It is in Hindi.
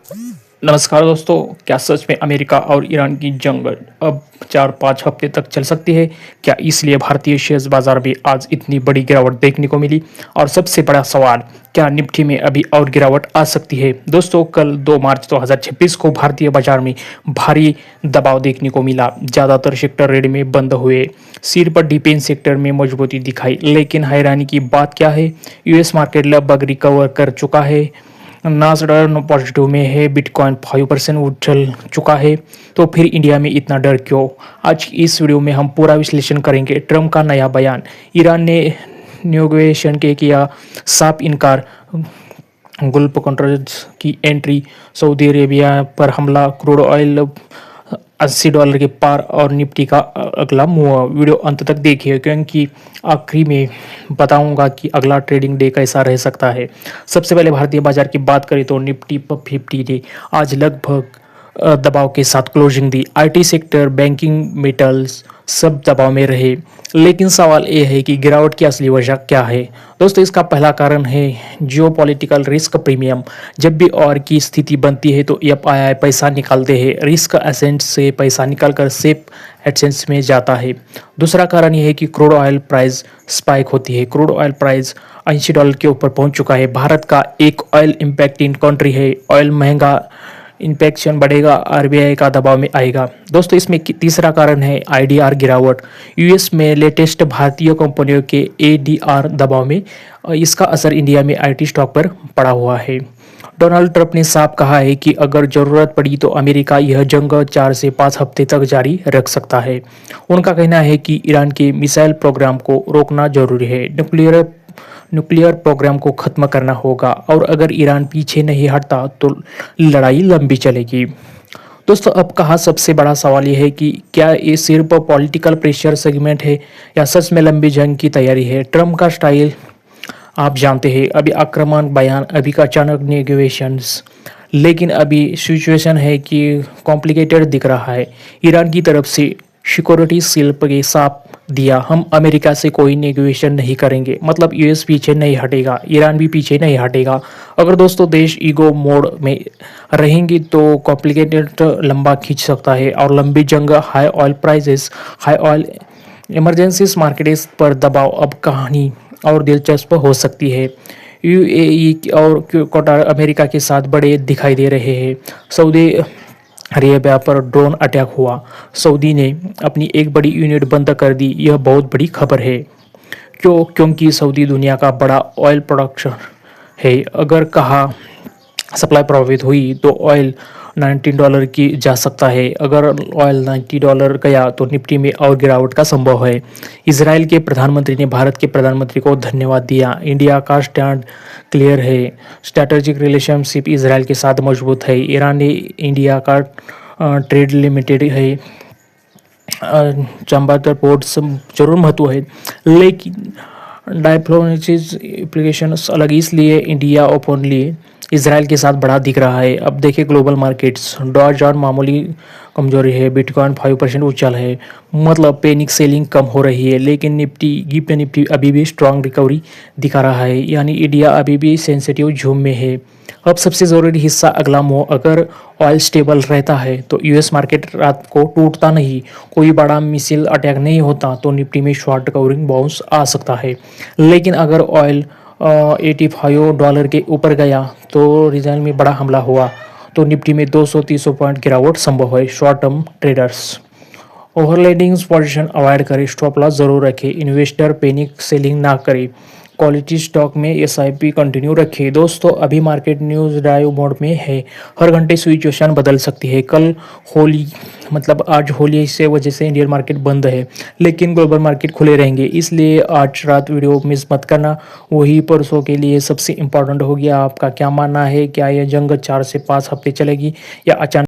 नमस्कार दोस्तों, क्या सच में अमेरिका और ईरान की जंग अब 4-5 हफ्ते तक चल सकती है? क्या इसलिए भारतीय शेयर बाजार में आज इतनी बड़ी गिरावट देखने को मिली? और सबसे बड़ा सवाल, क्या निफ्टी में अभी और गिरावट आ सकती है? दोस्तों, कल 2 मार्च 2026 को भारतीय बाजार में भारी दबाव देखने को मिला। ज़्यादातर सेक्टर रेड में बंद हुए। सिर पर डिफेंस सेक्टर में मजबूती दिखाई, लेकिन हैरानी की बात क्या है? यूएस मार्केट लगभग रिकवर कर चुका है। नास्डॉक पॉजिटिव में है, बिटकॉइन 5% उछल चुका है। तो फिर इंडिया में इतना डर क्यों? आज इस वीडियो में हम पूरा विश्लेषण करेंगे। ट्रम्प का नया बयान, ईरान ने नेगोशिएशन के किया साफ इनकार, गल्फ कंट्रीज की एंट्री, सऊदी अरेबिया पर हमला, क्रूड ऑयल $80 के पार और निफ्टी का अगला मूव। वीडियो अंत तक देखिए, क्योंकि आखिरी में बताऊंगा कि अगला ट्रेडिंग डे कैसा रह सकता है। सबसे पहले भारतीय बाजार की बात करें तो निफ्टी पर 50 डे आज लगभग दबाव के साथ closing the. IT sector, banking, metals सब दबाव में रहे। लेकिन सवाल ये है कि गिरावट की असली वजह क्या है? दोस्तों, इसका पहला कारण है जियोपॉलिटिकल रिस्क प्रीमियम। जब भी और की स्थिति बनती है तो एफआईआई पैसा निकालते हैं, रिस्क एसेंट से पैसा निकालकर सेफ एसेंट्स में जाता है। दूसरा कारण यह है कि क्रूड ऑयल प्राइस स्पाइक होती है। क्रूड ऑयल प्राइस $80 के ऊपर पहुंच चुका है। भारत का एक ऑयल इम्पैक्टिंग कंट्री है। ऑयल महंगा, इन्फेक्शन बढ़ेगा, आरबीआई का दबाव में आएगा। दोस्तों, इसमें तीसरा कारण है आईडीआर गिरावट। यूएस में लेटेस्ट भारतीय कंपनियों के एडीआर दबाव में, इसका असर इंडिया में आईटी स्टॉक पर पड़ा हुआ है। डोनाल्ड ट्रंप ने साफ कहा है कि अगर जरूरत पड़ी तो अमेरिका यह जंग 4 से 5 हफ्ते तक जारी रख सकता है। उनका कहना है कि ईरान के मिसाइल प्रोग्राम को रोकना जरूरी है, न्यूक्लियर प्रोग्राम को खत्म करना होगा, और अगर ईरान पीछे नहीं हटता तो लड़ाई लंबी चलेगी। दोस्तों, अब कहा सबसे बड़ा सवाल यह है कि क्या ये सिर्फ पॉलिटिकल प्रेशर सेगमेंट है या सच में लंबी जंग की तैयारी है? ट्रम्प का स्टाइल आप जानते हैं, अभी आक्रामक बयान, अभी का अचानक नेगोशिएशंस। लेकिन अभी सिचुएशन है कि कॉम्प्लिकेटेड दिख रहा है। ईरान की तरफ से सिक्योरिटी सील के साथ दिया, हम अमेरिका से कोई नेगोशिएशन नहीं करेंगे। मतलब यूएस पीछे नहीं हटेगा, ईरान भी पीछे नहीं हटेगा। अगर दोस्तों देश ईगो मोड में रहेंगे तो कॉम्प्लिकेटेड लंबा खींच सकता है और लंबी जंग, high oil prices, high oil emergencies markets पर दबाव, अब कहानी और दिलचस्प हो सकती है। यूएई और कतार अमेरिका के साथ बड़े दिखाई दे रहे हैं। सऊदी अरेबिया पर ड्रोन अटैक हुआ, सऊदी ने अपनी एक बड़ी यूनिट बंद कर दी। यह बहुत बड़ी खबर है। क्योंकि सऊदी दुनिया का बड़ा ऑयल प्रोडक्शन है। अगर कहा सप्लाई प्रभावित हुई तो ऑयल $19 की जा सकता है। अगर ऑयल $90 गया तो निफ्टी में और गिरावट का संभव है। इसराइल के प्रधानमंत्री ने भारत के प्रधानमंत्री को धन्यवाद दिया। इंडिया का स्टैंड क्लियर है। स्ट्रैटेजिक रिलेशनशिप इसराइल के साथ मजबूत है। ईरान ने इंडिया का ट्रेड लिमिटेड है। चंबा पोर्ट जरूर महत्व है, लेकिन डायप्लोमेटिक एप्लीकेशंस अलग, इसलिए इंडिया ओपनली इसराइल के साथ बड़ा दिख रहा है। अब देखिए ग्लोबल मार्केट्स, डॉ जॉन मामूली कमजोरी है, बिटकॉइन 5% उछल है, मतलब पैनिक सेलिंग कम हो रही है। लेकिन निफ्टी अभी भी स्ट्रांग रिकवरी दिखा रहा है, यानी इंडिया अभी भी सेंसिटिव झूम में है। अब सबसे ज़रूरी हिस्सा अगला मूव। अगर ऑयल स्टेबल रहता है तो यूएस मार्केट रात को टूटता नहीं, कोई बड़ा मिसाइल अटैक नहीं होता तो निफ्टी में शॉर्ट कवरिंग बाउंस आ सकता है। लेकिन अगर ऑयल $85 के ऊपर गया तो रिजल्ट में बड़ा हमला हुआ तो निफ्टी में 200-300 पॉइंट गिरावट संभव है। शॉर्ट टर्म ट्रेडर्स ओवरलेडिंग्स पोजीशन अवॉइड करें, स्टॉप लॉस जरूर रखें, इन्वेस्टर पैनिक सेलिंग ना करें, क्वालिटी स्टॉक में एसआईपी कंटिन्यू रखें। दोस्तों, अभी मार्केट न्यूज़ ड्राइव मोड में है, हर घंटे सिचुएशन बदल सकती है। कल होली, मतलब आज होली से वजह से इंडियन मार्केट बंद है, लेकिन ग्लोबल मार्केट खुले रहेंगे। इसलिए आज रात वीडियो मिस मत करना, वही परसों के लिए सबसे इम्पोर्टेंट हो गया। आपका क्या मानना है? क्या यह जंग 4 से 5 हफ्ते चलेगी या अचानक